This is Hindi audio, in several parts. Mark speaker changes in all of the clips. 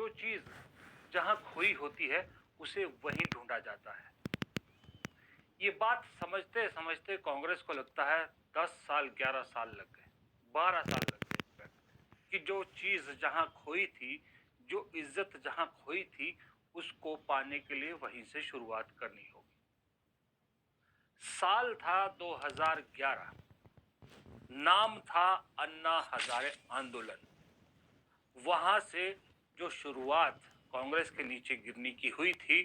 Speaker 1: जो चीज जहां खोई होती है उसे वहीं ढूंढा जाता है। ये बात समझते समझते कांग्रेस को लगता है 10 साल 11 साल लग गए, 12 साल लग गए कि जो चीज जहां खोई थी, जो इज्जत जहां खोई थी, उसको पाने के लिए वहीं से शुरुआत करनी होगी। साल था 2011, नाम था अन्ना हजारे आंदोलन। वहां से जो शुरुआत कांग्रेस के नीचे गिरने की हुई थी,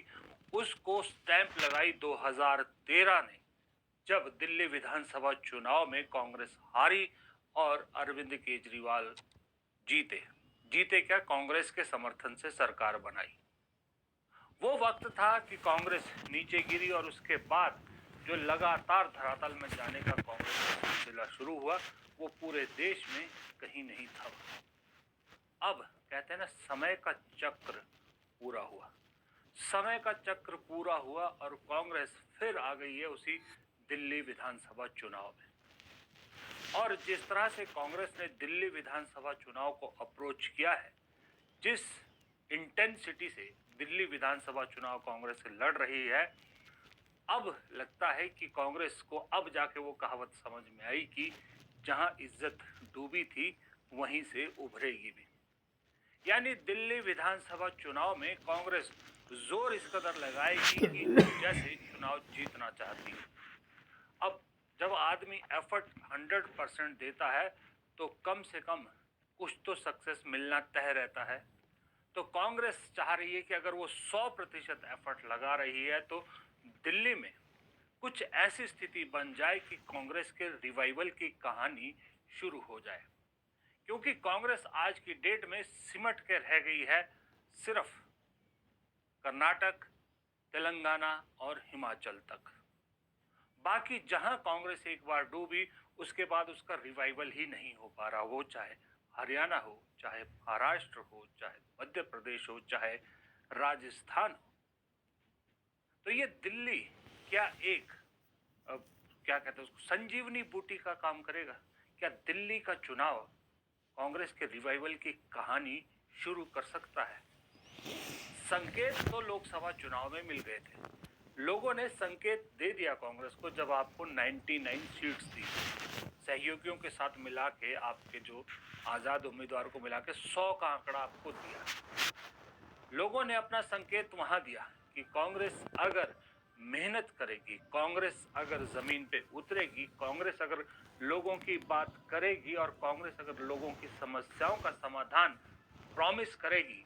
Speaker 1: उसको स्टैंप लगाई 2013 ने, जब दिल्ली विधानसभा चुनाव में कांग्रेस हारी और अरविंद केजरीवाल जीते क्या, कांग्रेस के समर्थन से सरकार बनाई। वो वक्त था कि कांग्रेस नीचे गिरी और उसके बाद जो लगातार धरातल में जाने का कांग्रेस का सिलसिला शुरू हुआ, वो पूरे देश में कहीं नहीं था। अब कहते हैं ना, समय का चक्र पूरा हुआ, समय का चक्र पूरा हुआ और कांग्रेस फिर आ गई है उसी दिल्ली विधानसभा चुनाव में। और जिस तरह से कांग्रेस ने दिल्ली विधानसभा चुनाव को अप्रोच किया है, जिस इंटेंसिटी से दिल्ली विधानसभा चुनाव कांग्रेस से लड़ रही है, अब लगता है कि कांग्रेस को अब जाके वो कहावत समझ में आई कि जहां इज्जत डूबी थी वहीं से उभरेगी भी। यानी दिल्ली विधानसभा चुनाव में कांग्रेस जोर इस कदर लगाएगी कि जैसे चुनाव जीतना चाहती है। अब जब आदमी एफर्ट 100% देता है तो कम से कम कुछ तो सक्सेस मिलना तय रहता है। तो कांग्रेस चाह रही है कि अगर वो 100% एफर्ट लगा रही है तो दिल्ली में कुछ ऐसी स्थिति बन जाए कि कांग्रेस के रिवाइवल की कहानी शुरू हो जाए। क्योंकि कांग्रेस आज की डेट में सिमट के रह गई है सिर्फ कर्नाटक, तेलंगाना और हिमाचल तक। बाकी जहां कांग्रेस एक बार डूबी, उसके बाद उसका रिवाइवल ही नहीं हो पा रहा। वो चाहे हरियाणा हो, चाहे महाराष्ट्र हो, चाहे मध्य प्रदेश हो, चाहे राजस्थान हो। तो ये दिल्ली क्या एक क्या कहते हैं उसको, संजीवनी बूटी का काम करेगा? क्या दिल्ली का चुनाव कांग्रेस के रिवाइवल की कहानी शुरू कर सकता है? संकेत तो लोकसभा चुनाव में मिल गए थे। लोगों ने संकेत दे दिया कांग्रेस को जब आपको 99 सीट्स दी, सहयोगियों के साथ मिला के आपके जो आजाद उम्मीदवार को मिला के 100 का आंकड़ा आपको दिया। लोगों ने अपना संकेत वहां दिया कि कांग्रेस अगर मेहनत करेगी, कांग्रेस अगर जमीन पे उतरेगी, कांग्रेस अगर लोगों की बात करेगी और कांग्रेस अगर लोगों की समस्याओं का समाधान प्रॉमिस करेगी,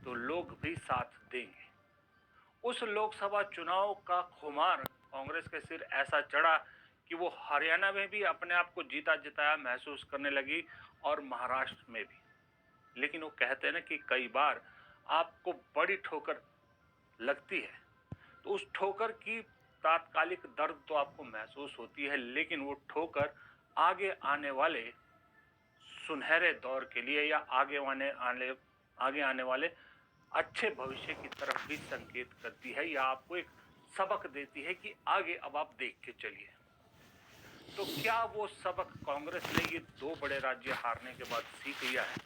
Speaker 1: तो लोग भी साथ देंगे। उस लोकसभा चुनाव का खुमार कांग्रेस के सिर ऐसा चढ़ा कि वो हरियाणा में भी अपने आप को जीता जिताया महसूस करने लगी और महाराष्ट्र में भी। लेकिन वो कहते हैं ना कि कई बार आपको बड़ी ठोकर लगती है तो उस ठोकर की तात्कालिक दर्द तो आपको महसूस होती है, लेकिन वो ठोकर आगे आने वाले सुनहरे दौर के लिए या आगे आने वाले अच्छे भविष्य की तरफ भी संकेत करती है, या आपको एक सबक देती है कि आगे अब आप देख के चलिए। तो क्या वो सबक कांग्रेस ने ये 2 बड़े राज्य हारने के बाद सीख लिया है?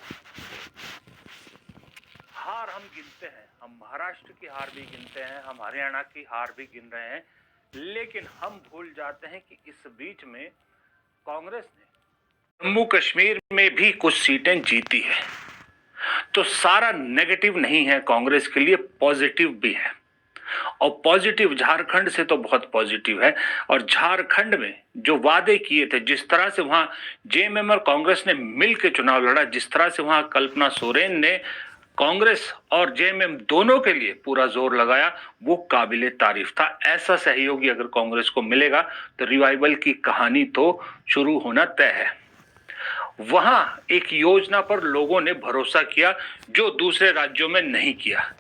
Speaker 1: हार हम गिनते हैं, हम महाराष्ट्र की हार भी गिनते हैं, हम हरियाणा की हार भी गिन रहे हैं, लेकिन हम भूल जाते हैं कि इस बीच में कांग्रेस ने जम्मू कश्मीर में भी कुछ सीटें जीती है। तो सारा नेगेटिव नहीं है कांग्रेस के लिए, पॉजिटिव भी है। और पॉजिटिव झारखंड से तो बहुत पॉजिटिव है। और झारखंड में जो वादे किए थे, जिस तरह से वहां जेएमएम और कांग्रेस ने मिलकर चुनाव लड़ा, जिस तरह से वहां कल्पना सोरेन ने कांग्रेस और जेएमएम दोनों के लिए पूरा जोर लगाया, वो काबिले तारीफ था। ऐसा सहयोगी अगर कांग्रेस को मिलेगा तो रिवाइवल की कहानी तो शुरू होना तय है। वहां एक योजना पर लोगों ने भरोसा किया जो दूसरे राज्यों में नहीं किया।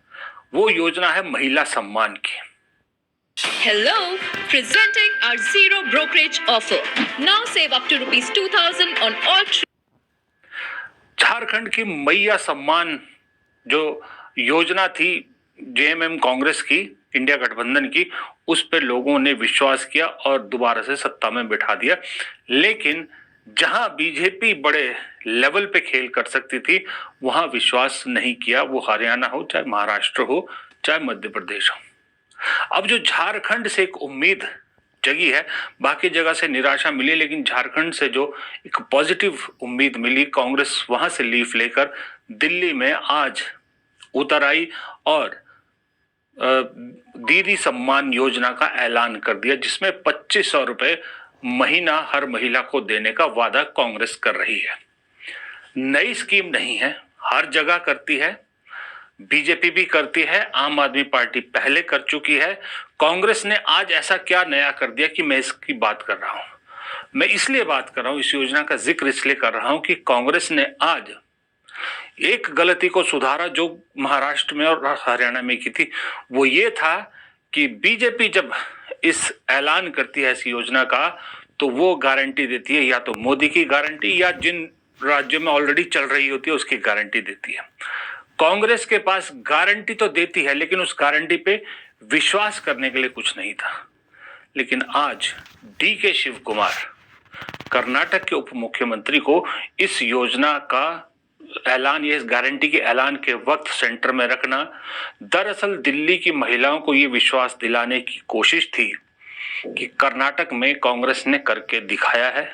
Speaker 1: वो योजना है महिला सम्मान की।
Speaker 2: Hello, presenting our zero brokerage offer. Now save up to rupees 2000 on all.
Speaker 1: Jharkhand की मैया सम्मान जो योजना थी जेएमएम कांग्रेस की, इंडिया गठबंधन की, उस पर लोगों ने विश्वास किया और दोबारा से सत्ता में बिठा दिया। लेकिन जहां बीजेपी बड़े लेवल पे खेल कर सकती थी वहां विश्वास नहीं किया, वो हरियाणा हो, चाहे महाराष्ट्र हो, चाहे मध्य प्रदेश हो। अब जो झारखंड से एक उम्मीद जगी है, बाकी जगह से निराशा मिली, लेकिन झारखंड से जो एक पॉजिटिव उम्मीद मिली, कांग्रेस वहां से लीफ लेकर दिल्ली में आज उतर आई और दीदी सम्मान योजना का ऐलान कर दिया, जिसमें 2500 रुपए महीना हर महिला को देने का वादा कांग्रेस कर रही है। नई स्कीम नहीं है, हर जगह करती है, बीजेपी भी करती है, आम आदमी पार्टी पहले कर चुकी है। कांग्रेस ने आज ऐसा क्या नया कर दिया कि मैं इसकी बात कर रहा हूं। मैं इसलिए बात कर रहा हूं, इस योजना का जिक्र इसलिए कर रहा हूं कि कांग्रेस ने आज एक गलती को सुधारा जो महाराष्ट्र में और हरियाणा में की थी। वो ये था कि बीजेपी जब इस ऐलान करती है इस योजना का, तो वो गारंटी देती है या तो मोदी की गारंटी या जिन राज्यों में ऑलरेडी चल रही होती है उसकी गारंटी देती है। कांग्रेस के पास गारंटी तो देती है, लेकिन उस गारंटी पे विश्वास करने के लिए कुछ नहीं था। लेकिन आज डीके शिव कुमार, कर्नाटक के उप मुख्यमंत्री, को इस योजना का ऐलान, ये इस गारंटी के ऐलान के वक्त सेंटर में रखना दरअसल दिल्ली की महिलाओं को ये विश्वास दिलाने की कोशिश थी कि कर्नाटक में कांग्रेस ने करके दिखाया है,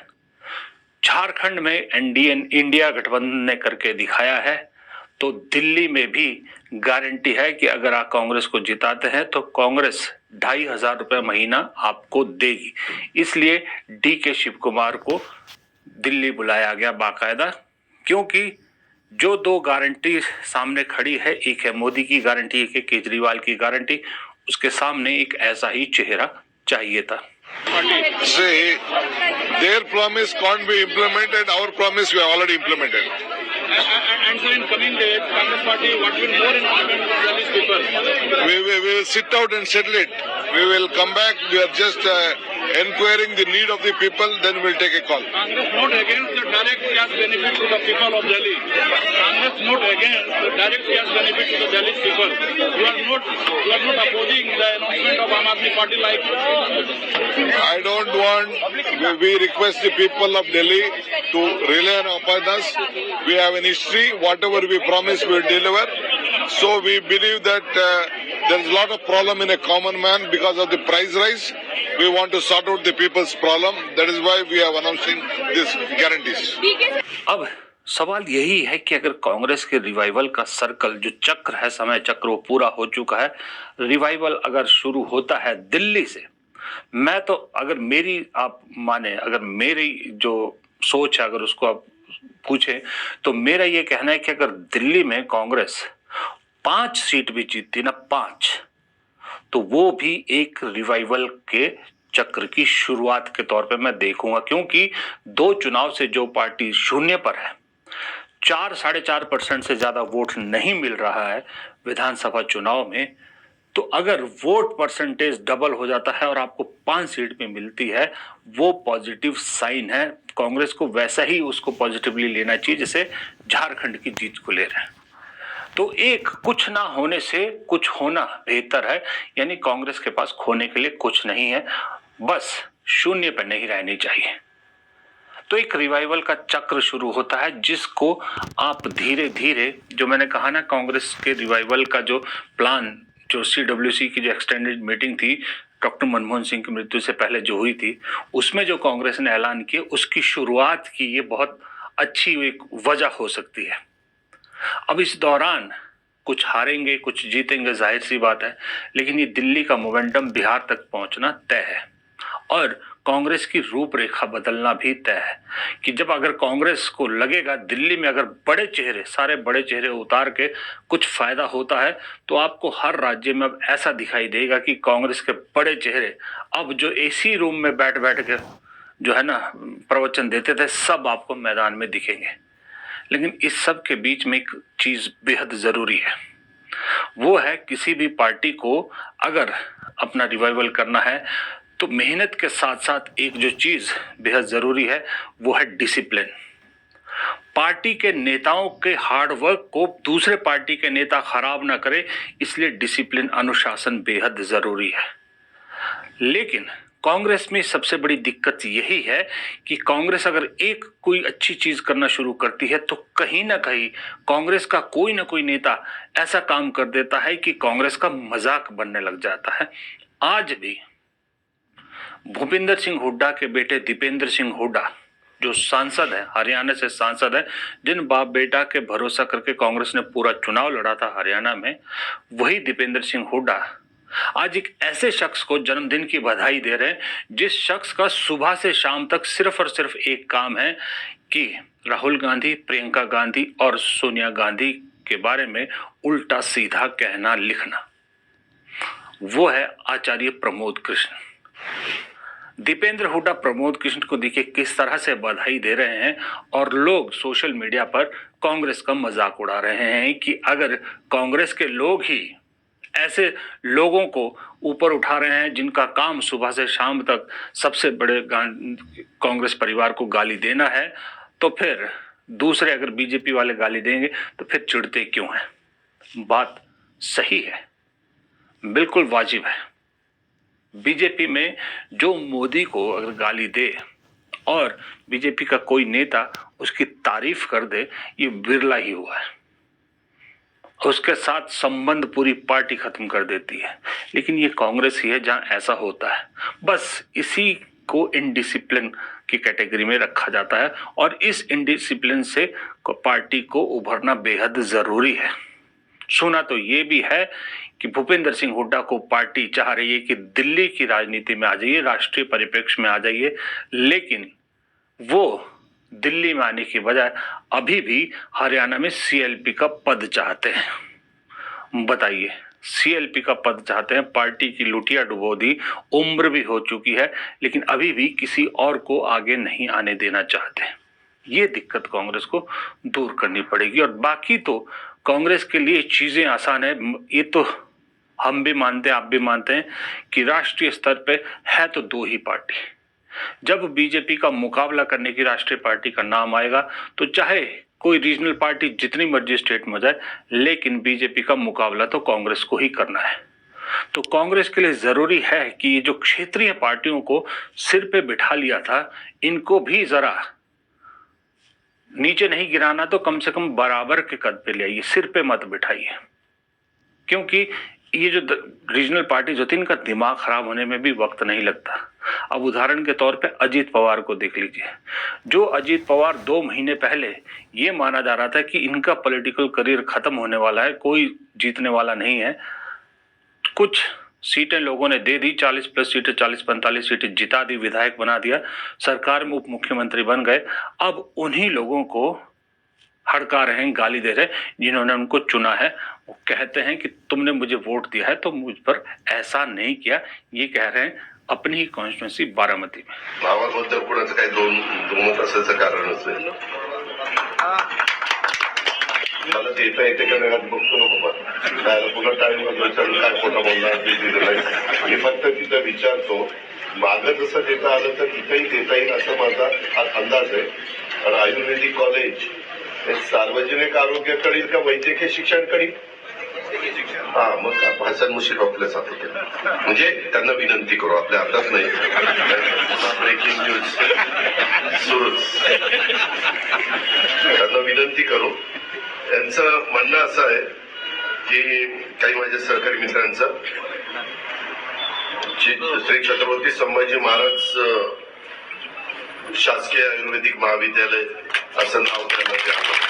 Speaker 1: झारखंड में एनडीए इंडिया गठबंधन ने करके दिखाया है, तो दिल्ली में भी गारंटी है कि अगर आप कांग्रेस को जिताते हैं तो कांग्रेस 2500 रुपए महीना आपको देगी। इसलिए डीके शिव कुमार को दिल्ली बुलाया गया बाकायदा, क्योंकि जो दो गारंटी सामने खड़ी है, एक है मोदी की गारंटी, एक है केजरीवाल की गारंटी, उसके सामने एक ऐसा ही चेहरा चाहिए था।
Speaker 3: Say, their promise can't be implemented, our promise we have already implemented.
Speaker 4: And so in coming days, Congress Party, what will more important for Dalits people?
Speaker 3: We will sit out and settle it. We will come back. We are just enquiring the need of the people, then we'll take a call.
Speaker 4: Congress not against the direct cash benefit to the people of Delhi. Congress not against the direct cash benefit to the Dalit people. You are not opposing the announcement of Aam Aadmi Party like.
Speaker 3: I don't want, we request the people of Delhi to rely upon us. We have an history, whatever we promise we will deliver. So we believe that there is a lot of problem in a common man because of the price rise. We want to sort out the people's problem. That is why we are announcing these guarantees.
Speaker 1: अब सवाल यही है कि अगर कांग्रेस के रिवाइवल का सर्कल, जो चक्र है, समय चक्र, वो पूरा हो चुका है, रिवाइवल अगर शुरू होता है दिल्ली से, मैं तो, अगर मेरी आप माने, अगर मेरी जो सोच है, अगर उसको आप पूछे, तो मेरा ये कहना है कि अगर दिल्ली में कांग्रेस 5 सीट भी जीतती ना, 5, तो वो भी एक रिवाइवल के चक्र की शुरुआत के तौर पे मैं देखूंगा, क्योंकि 2 चुनाव से जो पार्टी शून्य पर है, 4-4.5% से ज्यादा वोट नहीं मिल रहा है विधानसभा चुनाव में, तो अगर वोट परसेंटेज डबल हो जाता है और आपको 5 सीट पे मिलती है, वो पॉजिटिव साइन है। कांग्रेस को वैसा ही उसको पॉजिटिवली लेना चाहिए जैसे झारखंड की जीत को ले रहे हैं। तो एक कुछ ना होने से कुछ होना बेहतर है, यानी कांग्रेस के पास खोने के लिए कुछ नहीं है, बस शून्य पर नहीं रहनी चाहिए। तो एक रिवाइवल का चक्र शुरू होता है, जिसको आप धीरे धीरे, जो मैंने कहा ना, कांग्रेस के रिवाइवल का जो प्लान, जो सीडब्ल्यूसी की जो एक्सटेंडेड मीटिंग थी डॉक्टर मनमोहन सिंह की मृत्यु से पहले जो हुई थी, उसमें जो कांग्रेस ने ऐलान किया, उसकी शुरुआत की ये बहुत अच्छी एक वजह हो सकती है। अब इस दौरान कुछ हारेंगे, कुछ जीतेंगे, जाहिर सी बात है, लेकिन ये दिल्ली का मोमेंटम बिहार तक पहुंचना तय है और कांग्रेस की रूपरेखा बदलना भी तय है कि जब अगर कांग्रेस को लगेगा दिल्ली में अगर बड़े चेहरे, सारे बड़े चेहरे उतार के कुछ फायदा होता है, तो आपको हर राज्य में अब ऐसा दिखाई देगा कि कांग्रेस के बड़े चेहरे अब जो एसी रूम में बैठ के जो है ना प्रवचन देते थे, सब आपको मैदान में दिखेंगे। लेकिन इस सब के बीच में एक चीज बेहद जरूरी है, वो है किसी भी पार्टी को अगर अपना रिवाइवल करना है तो मेहनत के साथ साथ एक जो चीज बेहद जरूरी है वो है डिसिप्लिन। पार्टी के नेताओं के हार्डवर्क को दूसरे पार्टी के नेता खराब ना करे, इसलिए डिसिप्लिन, अनुशासन बेहद जरूरी है। लेकिन कांग्रेस में सबसे बड़ी दिक्कत यही है कि कांग्रेस अगर एक कोई अच्छी चीज करना शुरू करती है तो कहीं ना कहीं कांग्रेस का कोई ना कोई नेता ऐसा काम कर देता है कि कांग्रेस का मजाक बनने लग जाता है। आज भी भूपिंदर सिंह हुड्डा के बेटे दीपेंद्र सिंह हुड्डा जो सांसद है, हरियाणा से सांसद है, जिन बाप बेटा के भरोसा करके कांग्रेस ने पूरा चुनाव लड़ा था हरियाणा में, वही दीपेंद्र सिंह हुड्डा आज एक ऐसे शख्स को जन्मदिन की बधाई दे रहे हैं जिस शख्स का सुबह से शाम तक सिर्फ और सिर्फ एक काम है कि राहुल गांधी, प्रियंका गांधी और सोनिया गांधी के बारे में उल्टा सीधा कहना लिखना। वो है आचार्य प्रमोद कृष्ण। दीपेंद्र हुड्डा प्रमोद कृष्ण को देखिए किस तरह से बधाई दे रहे हैं और लोग सोशल मीडिया पर कांग्रेस का मजाक उड़ा रहे हैं कि अगर कांग्रेस के लोग ही ऐसे लोगों को ऊपर उठा रहे हैं जिनका काम सुबह से शाम तक सबसे बड़े कांग्रेस परिवार को गाली देना है, तो फिर दूसरे अगर बीजेपी वाले गाली देंगे तो फिर चिढ़ते क्यों हैं। बात सही है, बिल्कुल वाजिब है। बीजेपी में जो मोदी को अगर गाली दे और बीजेपी का कोई नेता उसकी तारीफ कर दे, ये बिरला ही हुआ है। उसके साथ संबंध पूरी पार्टी खत्म कर देती है। लेकिन ये कांग्रेस ही है जहां ऐसा होता है। बस इसी को इनडिसिप्लिन की कैटेगरी में रखा जाता है और इस इनडिसिप्लिन से पार्टी को उभरना बेहद जरूरी है। सुना तो ये भी है कि भूपेंद्र सिंह हुड्डा को पार्टी चाह रही है कि दिल्ली की राजनीति में आ जाइए, राष्ट्रीय परिप्रेक्ष्य में आ जाइए, लेकिन वो दिल्ली में आने की बजाय अभी भी हरियाणा में सीएलपी का पद चाहते हैं। बताइए, सीएलपी का पद चाहते हैं। पार्टी की लुटिया डुबो दी, उम्र भी हो चुकी है, लेकिन अभी भी किसी और को आगे नहीं आने देना चाहते। ये दिक्कत कांग्रेस को दूर करनी पड़ेगी। और बाकी तो कांग्रेस के लिए चीजें आसान है। ये तो हम भी मानते हैं, आप भी मानते हैं कि राष्ट्रीय स्तर पे है तो दो ही पार्टी। जब बीजेपी का मुकाबला करने की राष्ट्रीय पार्टी का नाम आएगा तो चाहे कोई रीजनल पार्टी जितनी मर्जी स्टेट में जाए, लेकिन बीजेपी का मुकाबला तो कांग्रेस को ही करना है। तो कांग्रेस के लिए जरूरी है कि ये जो क्षेत्रीय पार्टियों को सिर पे बिठा लिया था, इनको भी जरा नीचे नहीं गिराना तो कम से कम बराबर के कद पे ले आइए, सिर पे मत बिठाइए। क्योंकि ये जो रीजनल पार्टी जो थी, इनका दिमाग खराब होने में भी वक्त नहीं लगता। अब उदाहरण के तौर पे अजीत पवार को देख लीजिए। जो अजीत पवार 2 महीने पहले ये माना जा रहा था कि इनका पॉलिटिकल करियर खत्म होने वाला है, कोई जीतने वाला नहीं है, कुछ सीटें लोगों ने दे दी, 40 प्लस सीटें, 40-45 सीटें जिता दी, विधायक बना दिया, सरकार में उप मुख्यमंत्री बन गए। अब उन्हीं लोगों को हड़का रहे हैं, गाली दे रहे हैं जिन्होंने उनको चुना है। वो कहते हैं कि तुमने मुझे वोट दिया है तो मुझ पर ऐसा नहीं किया। ये कह रहे हैं अपनी ही कॉन्स्टिट्यूंसी बारामती में।
Speaker 5: भावाबद्दल कोणाचं काही दुमत असायचं कारण असेल, मला ते येते का नाही बघतो नको पण काय पुन्हा टाइम विचारून काय खोटा बोलणार ते दिलं नाही। मी फक्त तिथं विचारतो, मागं जसं देता आलं तर इथंही देता येईल असं माझा अंदाज आहे। आणि आयुर्वेदिक कॉलेज हे सार्वजनिक आरोग्याकडे का वैद्यकीय शिक्षणाकडे? हा, मग हसन मुश्रीफ आपल्या साथ होते, म्हणजे त्यांना विनंती करू, आपल्या हातात नाही, ब्रेकिंग न्यूज सुरूच, त्यांना विनंती करू। त्यांचं म्हणणं असं आहे की काही माझ्या सहकारी मित्रांचं श्री छत्रपती संभाजी महाराज शासकीय आयुर्वेदिक महाविद्यालय असं नाव करण्यात आलं।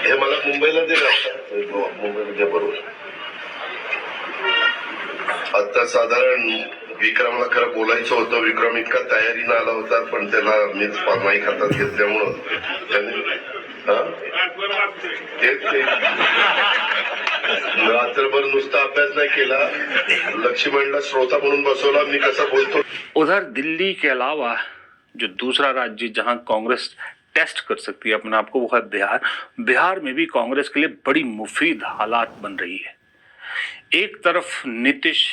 Speaker 5: हे मला मुंबईला दिलं, मुंबईमध्ये बरोबर। आता साधारण विक्रमला खरं बोलायचं होतं, विक्रम इतका तयारीनं आला होता, पण त्याला मीच माईक हातात घेतल्यामुळं त्यांनी रात्रभर नुसता अभ्यास नहीं केला, लक्ष्मणला श्रोता म्हणून बसवला, मी कसा बोलतो।
Speaker 1: उधर दिल्ली के अलावा जो दूसरा राज्य जहां कांग्रेस टेस्ट कर सकती है अपने आप को, वो है बिहार। बिहार में भी कांग्रेस के लिए बड़ी मुफीद हालात बन रही है। एक तरफ नीतीश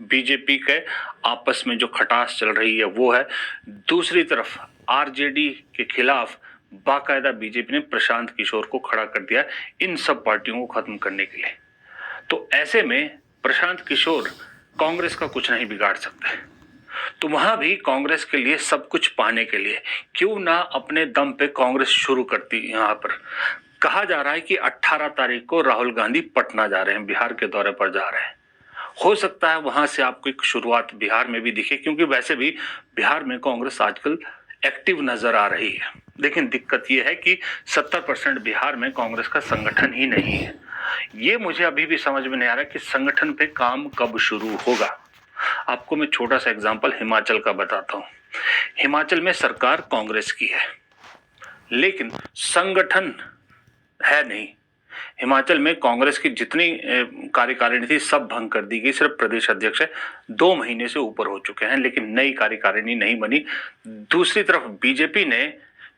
Speaker 1: बीजेपी के आपस में जो खटास चल रही है वो है, दूसरी तरफ आरजेडी के खिलाफ बाकायदा बीजेपी ने प्रशांत किशोर को खड़ा कर दिया इन सब पार्टियों को खत्म करने के लिए। तो ऐसे में प्रशांत किशोर कांग्रेस का कुछ नहीं बिगाड़ सकते, तो वहां भी कांग्रेस के लिए सब कुछ पाने के लिए क्यों ना अपने दम पे कांग्रेस शुरू करती। यहाँ पर कहा जा रहा है कि 18 तारीख को राहुल गांधी पटना जा रहे हैं, बिहार के दौरे पर जा रहे हैं। हो सकता है वहां से आपको एक शुरुआत बिहार में भी दिखे, क्योंकि वैसे भी बिहार में कांग्रेस आजकल एक्टिव नजर आ रही है। लेकिन दिक्कत यह है कि 70% बिहार में कांग्रेस का संगठन ही नहीं है। ये मुझे अभी भी समझ में नहीं आ रहा कि संगठन पे काम कब शुरू होगा। आपको मैं छोटा सा एग्जांपल हिमाचल का बताता हूँ। हिमाचल में सरकार कांग्रेस की है, लेकिन संगठन है नहीं। हिमाचल में कांग्रेस की जितनी कार्यकारिणी थी सब भंग कर दी गई। सिर्फ प्रदेश अध्यक्ष है, 2 महीने से ऊपर हो चुके हैं, लेकिन नई कार्यकारिणी नहीं बनी। दूसरी तरफ बीजेपी ने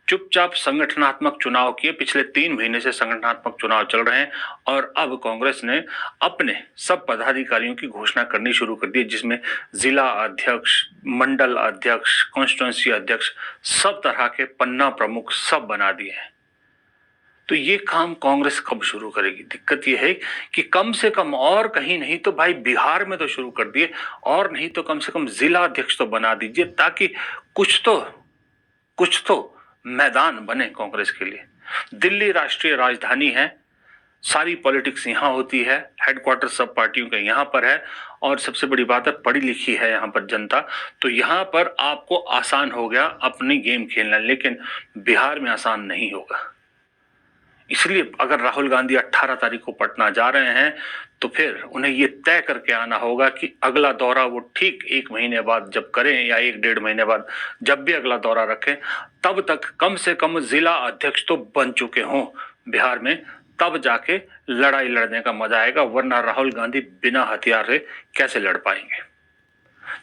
Speaker 1: चुपचाप संगठनात्मक चुनाव किए। पिछले 3 महीने से संगठनात्मक चुनाव चल रहे हैं और अब कांग्रेस ने अपने सब पदाधिकारियों की घोषणा करनी शुरू कर दी, जिसमें जिला अध्यक्ष, मंडल अध्यक्ष, कॉन्स्टिट्यूंसी अध्यक्ष, सब तरह के पन्ना प्रमुख सब बना दिए हैं। तो ये काम कांग्रेस कब शुरू करेगी? दिक्कत ये है कि कम से कम और कहीं नहीं तो भाई बिहार में तो शुरू कर दिए, और नहीं तो कम से कम जिला अध्यक्ष तो बना दीजिए, ताकि कुछ तो मैदान बने कांग्रेस के लिए। दिल्ली राष्ट्रीय राजधानी है, सारी पॉलिटिक्स यहाँ होती है, हेडक्वार्टर सब पार्टियों का यहाँ पर है, और सबसे बड़ी बात है पढ़ी लिखी है यहाँ पर जनता। तो यहाँ पर आपको आसान हो गया अपनी गेम खेलना, लेकिन बिहार में आसान नहीं होगा। इसलिए अगर राहुल गांधी 18 तारीख को पटना जा रहे हैं तो फिर उन्हें ये तय करके आना होगा कि अगला दौरा वो ठीक 1 महीने बाद जब करें या 1-1.5 महीने बाद जब भी अगला दौरा रखें, तब तक कम से कम जिला अध्यक्ष तो बन चुके हों बिहार में, तब जाके लड़ाई लड़ने का मजा आएगा। वरना राहुल गांधी बिना हथियार से कैसे लड़ पाएंगे?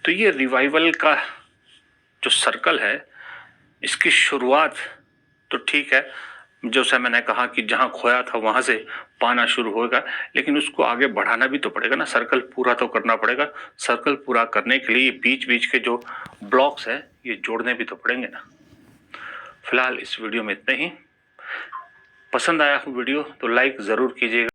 Speaker 1: तो ये रिवाइवल का जो सर्कल है, इसकी शुरुआत तो ठीक है, जैसे मैंने कहा कि जहां खोया था वहां से पाना शुरू होगा, लेकिन उसको आगे बढ़ाना भी तो पड़ेगा ना, सर्कल पूरा तो करना पड़ेगा। सर्कल पूरा करने के लिए बीच बीच के जो ब्लॉक्स है ये जोड़ने भी तो पड़ेंगे ना। फिलहाल इस वीडियो में इतना ही। पसंद आया वीडियो तो लाइक जरूर कीजिएगा।